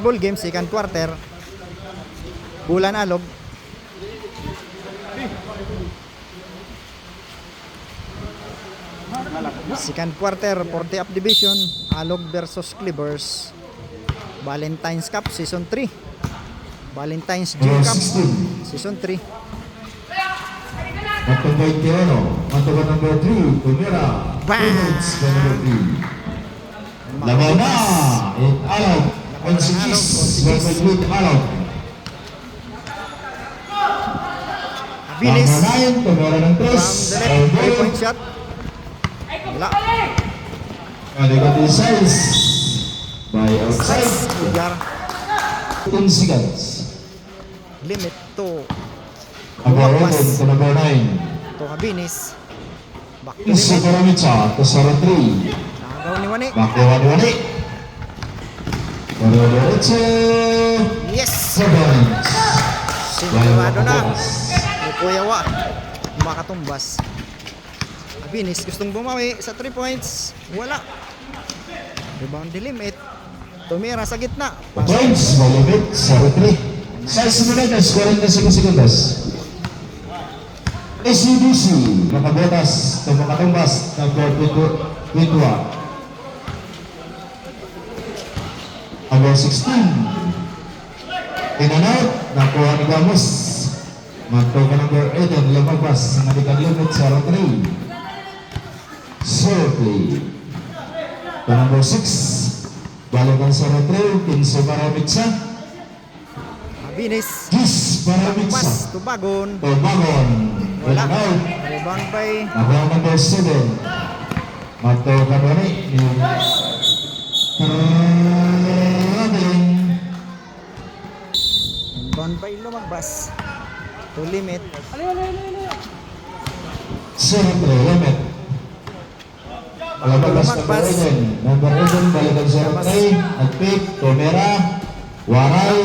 ball game, second quarter. Bulan Alog. Second quarter, 40 up division, Alog versus Clippers. Valentine's Cup Season 3. Valentine's Gym Cup Season 3. Matong 21, matong number 3, Tumira. Phoenix number 3. Laban na! Alog. Onsigis. With Alog. Abilis. Number 9, Tumira ng 3. From the left, 3-point shot. Wala. Kaligot yung size. By outside. Lugar. 10 seconds. Limit to Number Luwag 11 pass to number 9. to Habinis. Back to Insi limit. Koromica to 03. Nakagaw ni Wani. Back to 1-1. Koromica. Yes! 7 points. Sigurado na. May Kuyawa. Makatumbas. Habinis gustong bumawi sa 3 points. Wala. Rebound di limit. Tumira sa gitna. Points, malimit, 03. 6 minutos, 45 segundos. ACDC, makabotas, tumakatumbas, number 21. Number 16. In and out, nakuha ni Gamos. Magto ka number 8, lumagpas, nalikan limit, 03. Surplay. To number 6. Balikan 03, Pinso Paramiksa. Habinis. Gis Paramiksa. Pass to Bagon. Bagon. Wala. Out. Rebound by Nakuha number 7. Mato Kanwani. Traveling. rebound by Lumagbas. To limit. 03, limit. Lumabas number 11. Number 11, balikan 03. Nagpick, Tumira. Waray.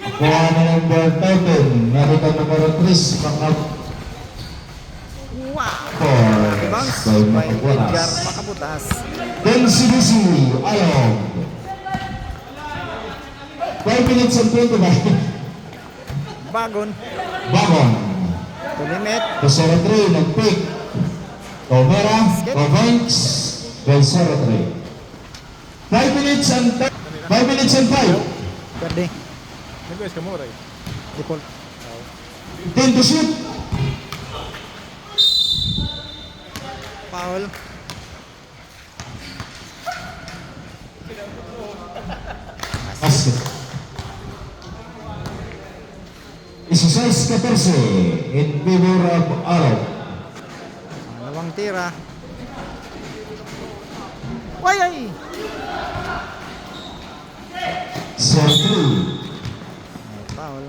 Nakuha na number 13. Narikan number 3. Pang-up. Wow! Four. Bounce By by Makabutas. Edgar Makabutas. Then CBC, Alog. 5 minutes and 25. Bagon. Bagon. To limit. To 03, nag-pick. Tumira, Province, by 03. 5 minutes and 5 minutes and 5. Pwede. Nag-guys ka mo, Ray. Default. 10 to shoot. Foul. Basket. Exercise 14 in favor of Alog. Dalawang tira. Ay ay! 03. Foul.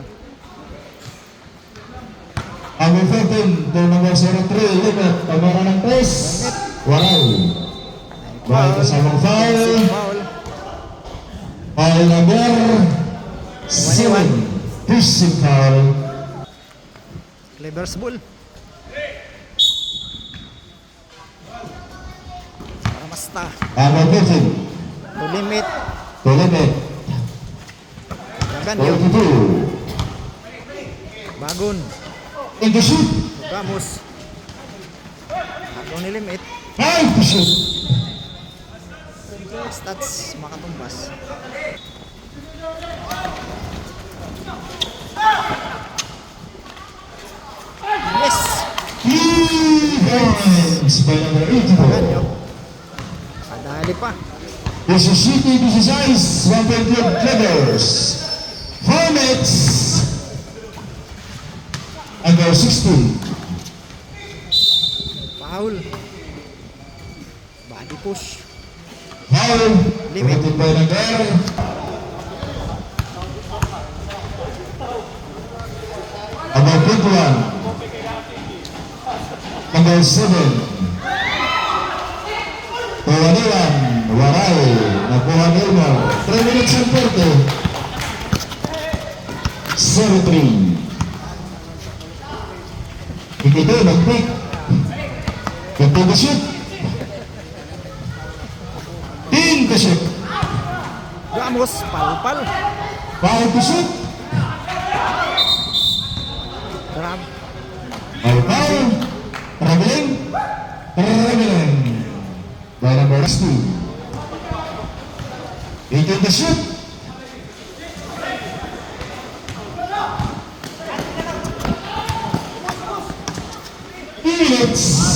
Number 14 to number 03, limit. Tumira ng 3. Waray. Balik kasamang foul. Foul. Foul number 7. Fishing foul. Clippers ball. Basta. Number 15. To limit. To limit. Ganyo. 42. Bagon. In the shoot. Gamos. Bagon ni limit. 5 to shoot. Stats makatumbas. Yes! 3 points by number 84. Ganyo. Kadali pa. This is City, this is Ice, 1.2 Clippers. 4 minutes. Under 16. Foul. Body push. Foul. Limit. Committed by number. Number 21. Number 7. Pawanilan. Waray. Nakuha Nilmo. 3 minutes and 40. 0-3. Ito, nag-pick. Ito to shoot. 10 to shoot. Ramos, palpal. Foul to shoot. Grab. Foul. Traveling. By number 2. 18 to shoot. Minutes.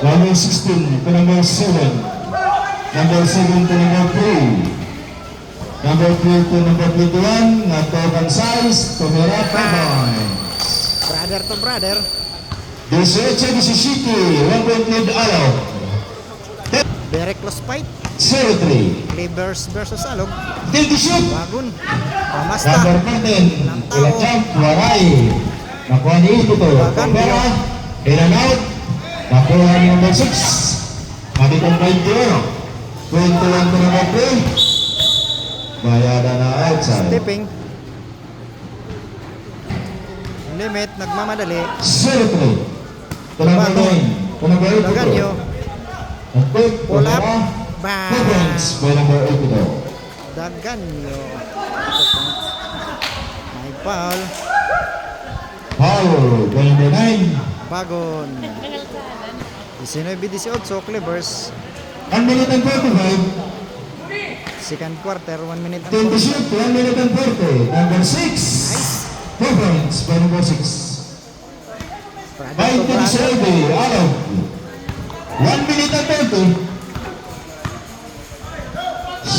Number 16 to number 7. Number 7 to number 3. Number 3 to number 21. Natokan size. Tumira points. Brother to brother. 18-17. 1 point lead Alog. Very close fight. 0-3. Clippers versus Alog. 10 to shoot. Bagun. Number Ramasta. 14. Ilachamp. Waray. Nakuha ni Ito. Tumira. In and out. Nakuha ni number 6. Kaditong 21. 21 to number 3. Bayada na outside. Tipping. Limit, nagmamadali. 0-3. To number 9. To number 8. Daganyo. Ang quick. Pull up. Tumira. Bang. 2 points by number 8. Daganyo. 2 points. May foul. Foul by number 9. Bagon. 19-18 Clippers. 1 minute and 45. Second quarter, 1 minute 10 to and 40. shoot, 1 minute and 40. Number 6. 2 points by number 6. Brother to 19 brother. Shelby, Alog. 1 minute and 20.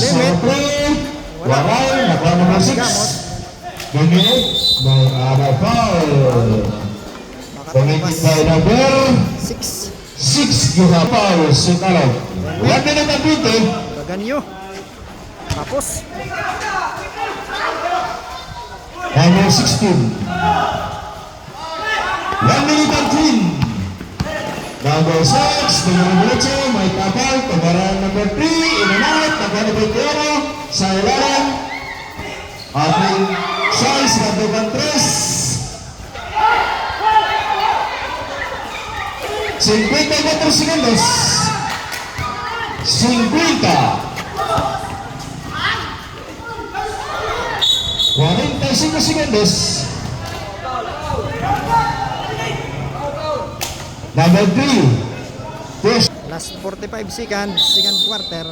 Limit. Wala. Waray, nakuha number 6. Gamot. 2 minutes by foul. Committed by number 6. 6. You have foul, si Alog. 1 minute and 20. Daganyo. Tapos. Number 16. 1 minute and 10. Number 6, number 8, may tapal, tabaran number 3, in and out, tabaran number 0, sa ilalim, ating size, natukan 3. 54 segundos. 50. 45 segundos. Number 3. Push. Last 45 seconds, second quarter.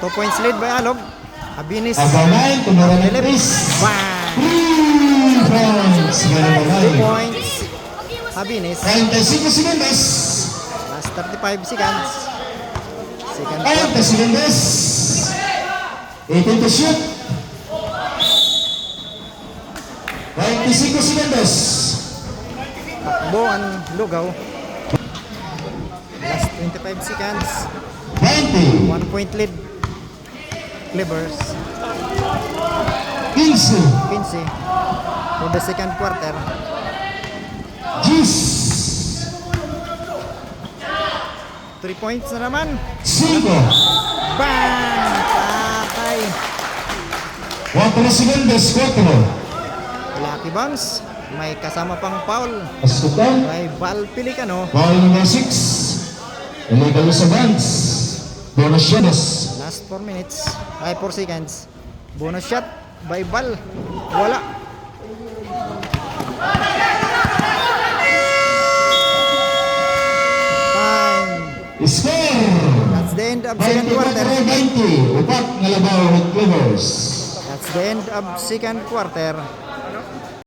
2 points lead by Alog. Abinis. Number 9. Tumara ng Philip. 3. Bang! 3 points. Number 2 9. points. Abinis. 45 segundos. Last 35 seconds. Second 40 quarter. segundos. 18 to shoot. 25 segundos. Takbo ang lugaw. Last 25 seconds. 20. 1 point lead. Clippers. 15. 15. For the second quarter. Juice. 3 points na naman. 5. Bang! Patay. 4 segundos. 4. Lucky Bounce. May kasama pang foul. Pasukan. May Val Pelicano. Foul number 6. Illegal sa bands. Bonus shots. Last 4 minutes. Ay, 4 seconds. Bonus shot by Val. Wala. Time. Score. That's the end of second quarter. 24-20. Upat nga labaw with Clippers. That's the end of second quarter.